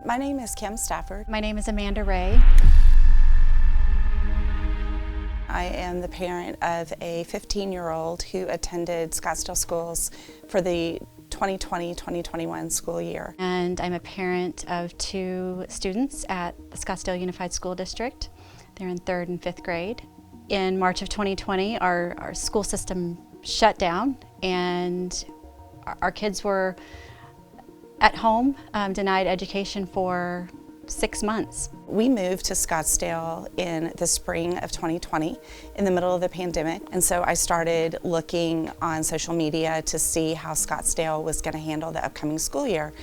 My name is Kim Stafford. My name is Amanda Ray. I am the parent of a 15-year-old who attended Scottsdale schools for the 2020-2021 school year. And I'm a parent of two students at the Scottsdale Unified School District. They're in 3rd and 5th grade. In March of 2020, our school system shut down and our kids were at home, denied education for 6 months. We moved to Scottsdale in the spring of 2020 in the middle of the pandemic, and so I started looking on social media to see how Scottsdale was going to handle the upcoming school year.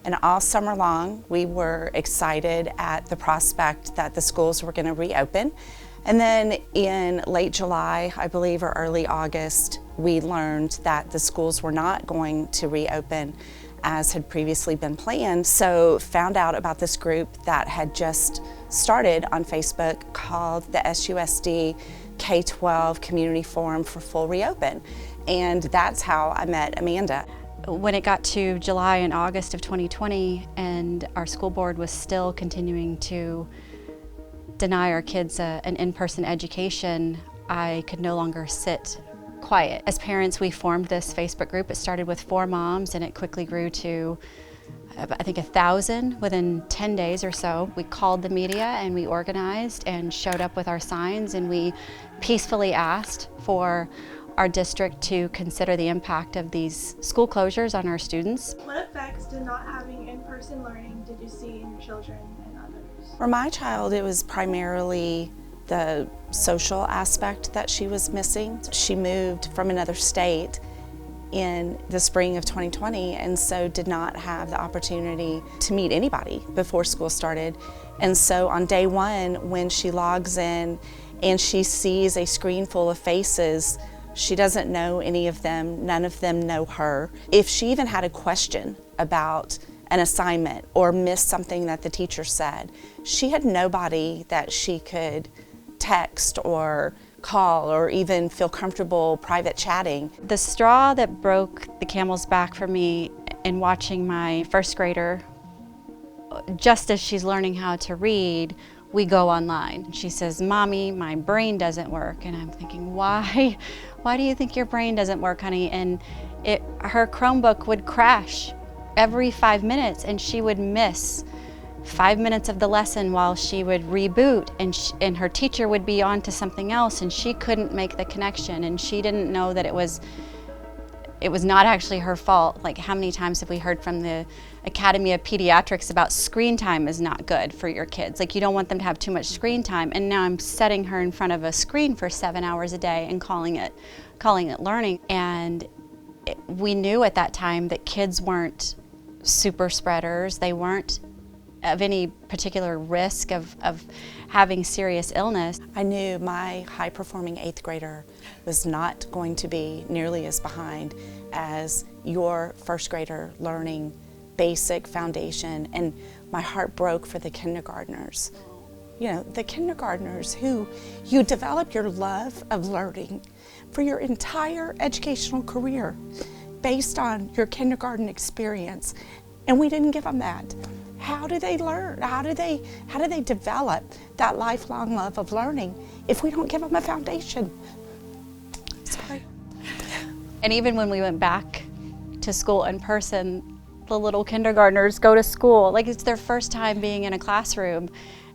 And all summer long we were excited at the prospect that the schools were going to reopen. And then in late July, I believe, or early August, we learned that the schools were not going to reopen as had previously been planned. So found out about this group that had just started on Facebook called the SUSD K-12 Community Forum for Full Reopen. And that's how I met Amanda. When it got to July and August of 2020 and our school board was still continuing to deny our kids an in-person education, I could no longer sit quiet. As parents, we formed this Facebook group. It started with 4 moms and it quickly grew to, I think, 1,000 within 10 days or so. We called the media and we organized and showed up with our signs, and we peacefully asked for our district to consider the impact of these school closures on our students. What effects did not having in-person learning did you see in your children and others? For my child, it was primarily the social aspect that she was missing. She moved from another state in the spring of 2020 and so did not have the opportunity to meet anybody before school started. And so on day one, when she logs in and she sees a screen full of faces, she doesn't know any of them, none of them know her. If she even had a question about an assignment or missed something that the teacher said, she had nobody that she could text or call or even feel comfortable private chatting. The straw that broke the camel's back for me in watching my 1st grader, just as she's learning how to read, we go online. She says, "Mommy, my brain doesn't work." And I'm thinking, why do you think your brain doesn't work, honey? And her Chromebook would crash every 5 minutes and she would miss 5 minutes of the lesson while she would reboot, and her teacher would be on to something else and she couldn't make the connection, and she didn't know that it was not actually her fault. Like, how many times have we heard from the Academy of Pediatrics about screen time is not good for your kids? Like, you don't want them to have too much screen time, and now I'm setting her in front of a screen for 7 hours a day and calling it learning. And we knew at that time that kids weren't super spreaders. They weren't of any particular risk of having serious illness. I knew my high-performing 8th grader was not going to be nearly as behind as your 1st grader learning basic foundation, and my heart broke for the kindergartners. You know, the kindergartners who you develop your love of learning for your entire educational career based on your kindergarten experience, and we didn't give them that. How do they learn? How do they develop that lifelong love of learning if we don't give them a foundation? Sorry. And even when we went back to school in person, the little kindergartners go to school like it's their first time being in a classroom,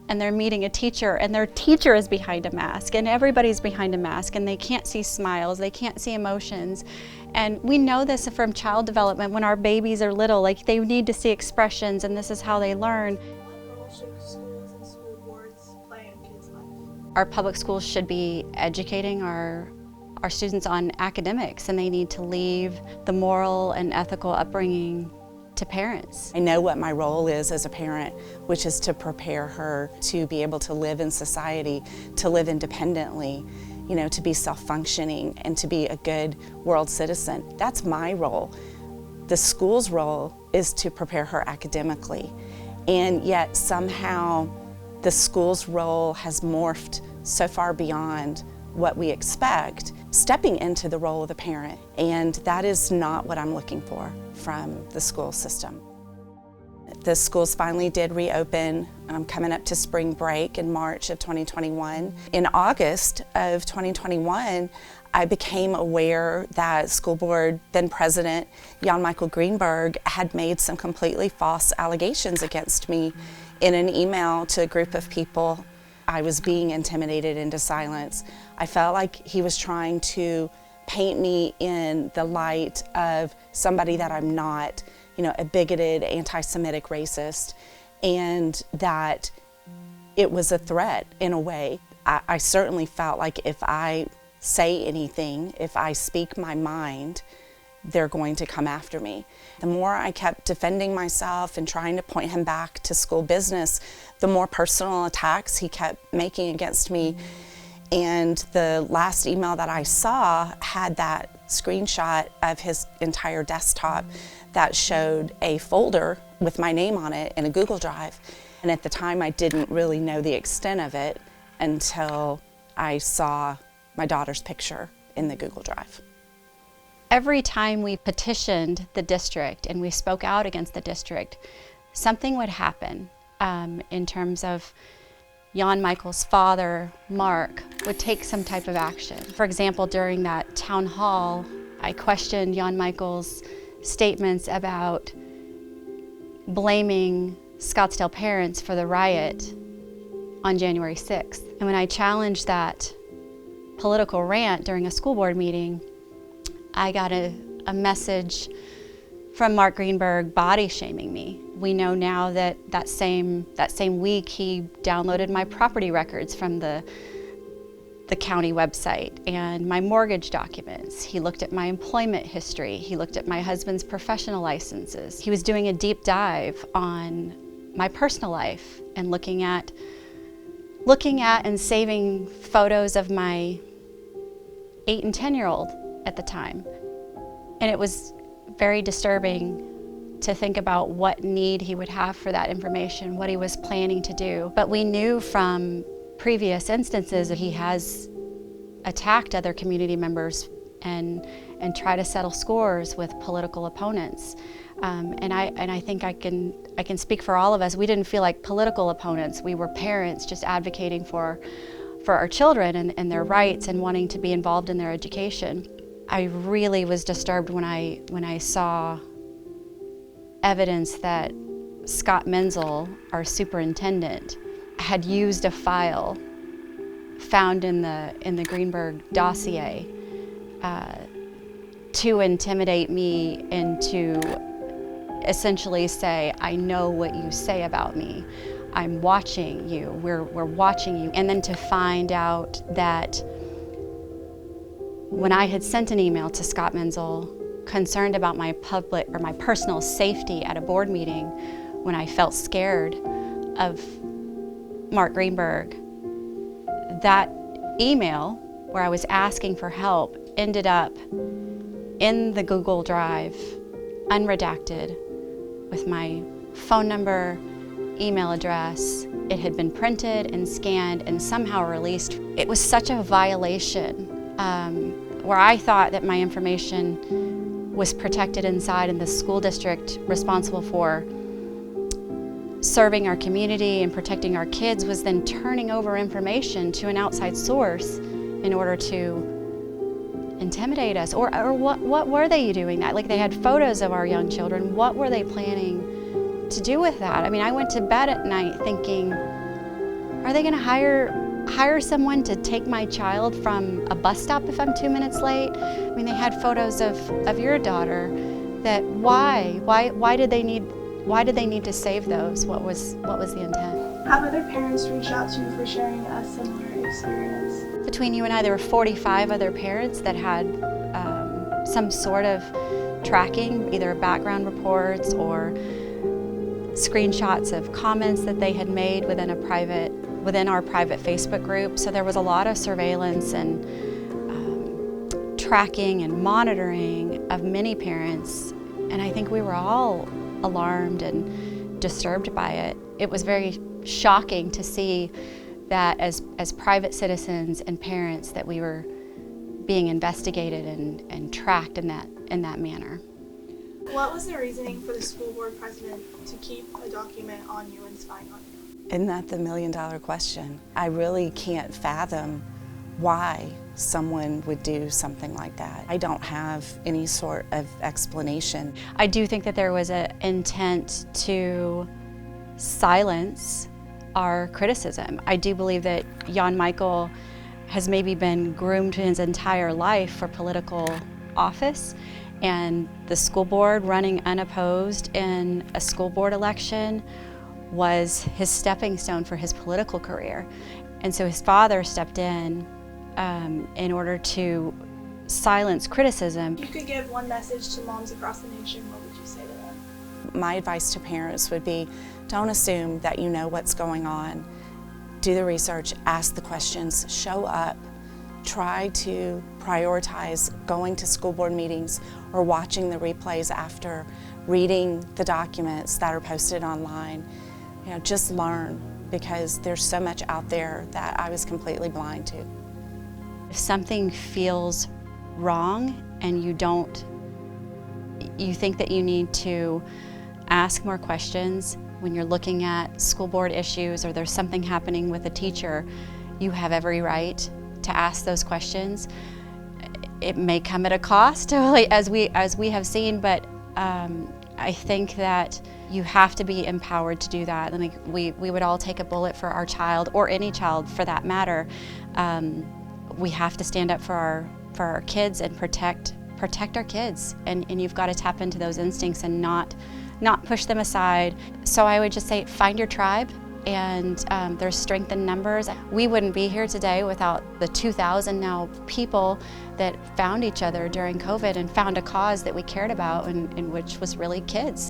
and they're meeting a teacher, and their teacher is behind a mask, and everybody's behind a mask, and they can't see smiles, they can't see emotions. And we know this from child development. When our babies are little, like, they need to see expressions, and this is how they learn. What role should schools and school boards play in kids' life? Our public schools should be educating our students on academics, and they need to leave the moral and ethical upbringing to parents. I know what my role is as a parent, which is to prepare her to be able to live in society, to live independently, you know, to be self-functioning and to be a good world citizen. That's my role. The school's role is to prepare her academically, and yet somehow the school's role has morphed so far beyond what we expect, stepping into the role of the parent, and that is not what I'm looking for from the school system. The schools finally did reopen, coming up to spring break in March of 2021. In August of 2021, I became aware that school board then president Jan Michael Greenberg had made some completely false allegations against me in an email to a group of people. I was being intimidated into silence. I felt like he was trying to paint me in the light of somebody that I'm not, a bigoted, anti-Semitic racist, and that it was a threat in a way. I certainly felt like if I say anything, if I speak my mind, they're going to come after me. The more I kept defending myself and trying to point him back to school business, the more personal attacks he kept making against me. And the last email that I saw had that screenshot of his entire desktop that showed a folder with my name on it in a Google Drive. And at the time, I didn't really know the extent of it until I saw my daughter's picture in the Google Drive. Every time we petitioned the district and we spoke out against the district, something would happen in terms of Jan Michael's father, Mark, would take some type of action. For example, during that town hall, I questioned Jan Michael's statements about blaming Scottsdale parents for the riot on January 6th. And when I challenged that political rant during a school board meeting, I got a message from Mark Greenberg body shaming me. We know now that that same week he downloaded my property records from the county website and my mortgage documents. He looked at my employment history. He looked at my husband's professional licenses. He was doing a deep dive on my personal life and looking at and saving photos of my 8 and 10-year-old at the time. And it was very disturbing to think about what need he would have for that information, what he was planning to do. But we knew from previous instances that he has attacked other community members and try to settle scores with political opponents. And I think I can speak for all of us. We didn't feel like political opponents. We were parents just advocating for our children and their rights and wanting to be involved in their education. I really was disturbed when I saw evidence that Scott Menzel, our superintendent, had used a file found in the Greenberg dossier to intimidate me and to essentially say, I know what you say about me. I'm watching you, we're watching you. And then to find out that when I had sent an email to Scott Menzel concerned about my personal safety at a board meeting, when I felt scared of Mark Greenberg, that email where I was asking for help ended up in the Google Drive, unredacted, with my phone number, email address. It had been printed and scanned and somehow released. It was such a violation where I thought that my information was protected inside, and the school district responsible for serving our community and protecting our kids was then turning over information to an outside source in order to intimidate us. Or what were they doing that? Like, they had photos of our young children. What were they planning to do with that? I mean, I went to bed at night thinking, are they gonna hire someone to take my child from a bus stop if I'm 2 minutes late? I mean, they had photos of your daughter. That why did they need to save those? What was the intent? Have other parents reached out to you for sharing a similar experience? Between you and I, there were 45 other parents that had some sort of tracking, either background reports or screenshots of comments that they had made within our private Facebook group. So there was a lot of surveillance and tracking and monitoring of many parents, and I think we were all alarmed and disturbed by it. It was very shocking to see that as private citizens and parents that we were being investigated and tracked in that manner. What was the reasoning for the school board president to keep a document on you and spying on you? Isn't that the million-dollar question? I really can't fathom why someone would do something like that. I don't have any sort of explanation. I do think that there was an intent to silence our criticism. I do believe that Jan Michael has maybe been groomed his entire life for political office, and the school board running unopposed in a school board election was his stepping stone for his political career. And so his father stepped in order to silence criticism. If you could give one message to moms across the nation, what would you say to them? My advice to parents would be, don't assume that you know what's going on. Do the research, ask the questions, show up. Try to prioritize going to school board meetings or watching the replays after, reading the documents that are posted online. You know, just learn, because there's so much out there that I was completely blind to. If something feels wrong and you think that you need to ask more questions when you're looking at school board issues, or there's something happening with a teacher, you have every right to ask those questions. It may come at a cost, as we have seen, but I think that you have to be empowered to do that. And we would all take a bullet for our child, or any child for that matter. We have to stand up for our kids and protect our kids. And you've got to tap into those instincts and not push them aside. So I would just say, find your tribe. And there's strength in numbers. We wouldn't be here today without the 2,000 now people that found each other during COVID and found a cause that we cared about, and which was really kids.